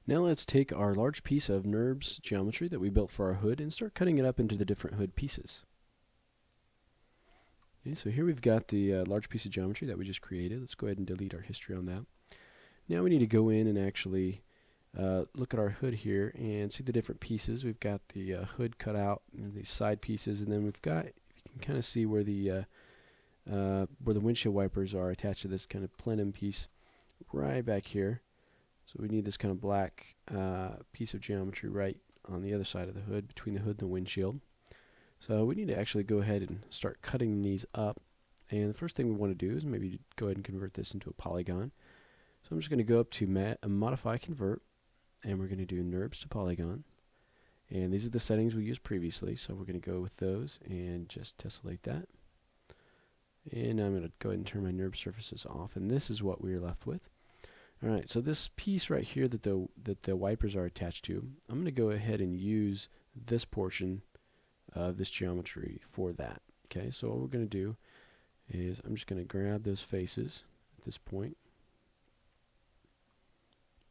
Now let's take our large piece of NURBS geometry that we built for our hood and start cutting it up into the different hood pieces. Okay, so here we've got the large piece of geometry that we just created. Let's go ahead and delete our history on that. Now we need to go in and actually look at our hood here and see the different pieces. We've got the hood cut out and these side pieces, and then we've got, if you can kind of see where the windshield wipers are attached to this kind of plenum piece right back here. So we need this kind of black piece of geometry right on the other side of the hood, between the hood and the windshield. So we need to actually go ahead and start cutting these up. And the first thing we want to do is maybe go ahead and convert this into a polygon. So I'm just going to go up to Modify Convert, and we're going to do NURBS to Polygon. And these are the settings we used previously, so we're going to go with those and just tessellate that. And I'm going to go ahead and turn my NURBS surfaces off, and this is what we're left with. All right, so this piece right here that the wipers are attached to, I'm going to go ahead and use this portion of this geometry for that. Okay, so what we're going to do is I'm just going to grab those faces at this point,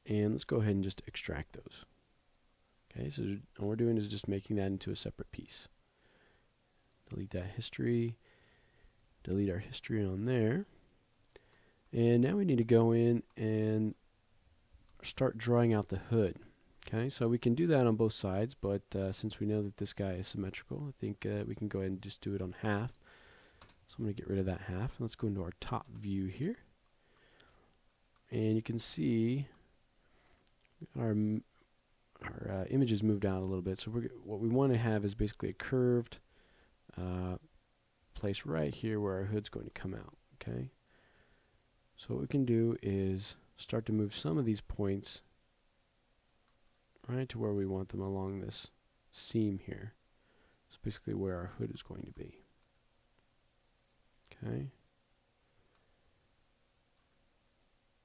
and let's go ahead and just extract those. Okay, so all we're doing is just making that into a separate piece. Delete that history, delete our history on there. And now we need to go in and start drawing out the hood. Okay, so we can do that on both sides, but since we know that this guy is symmetrical, I think we can go ahead and just do it on half. So I'm going to get rid of that half. Let's go into our top view here. And you can see our images moved out a little bit. So what we want to have is basically a curved place right here where our hood's going to come out. Okay. So what we can do is start to move some of these points right to where we want them along this seam here. It's basically where our hood is going to be. Okay.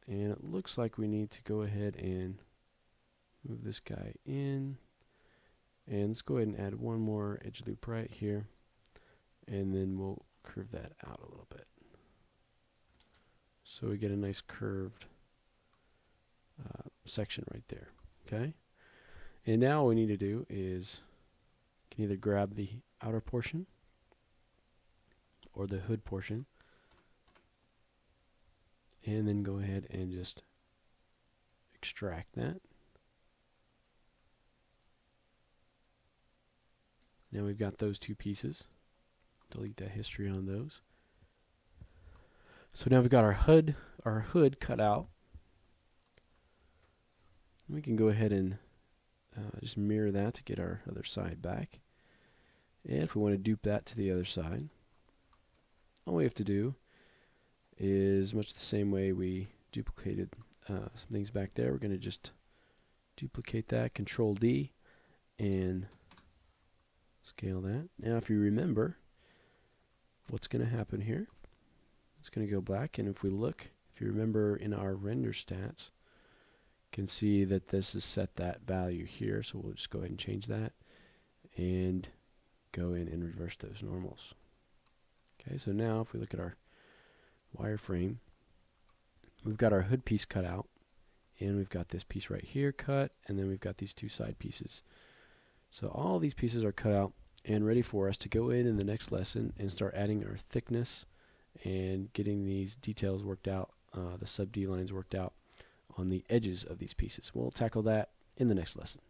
And it looks like we need to go ahead and move this guy in. And let's go ahead and add one more edge loop right here. And then we'll curve that out a little bit. So we get a nice curved section right there. Okay. And now all we need to do is you can either grab the outer portion or the hood portion and then go ahead and just extract that. Now we've got those two pieces. Delete that history on those. So now we've got our hood cut out. We can go ahead and just mirror that to get our other side back. And if we want to dupe that to the other side, all we have to do is much the same way we duplicated some things back there. We're going to just duplicate that, Control D, and scale that. Now if you remember what's going to happen here, it's going to go black, and if we look, if you remember in our render stats, you can see that this is set that value here, so we'll just go ahead and change that and go in and reverse those normals. Okay, so now if we look at our wireframe, we've got our hood piece cut out, and we've got this piece right here cut, and then we've got these two side pieces. So all these pieces are cut out and ready for us to go in the next lesson and start adding our thickness and getting these details worked out, the sub D lines worked out on the edges of these pieces. We'll tackle that in the next lesson.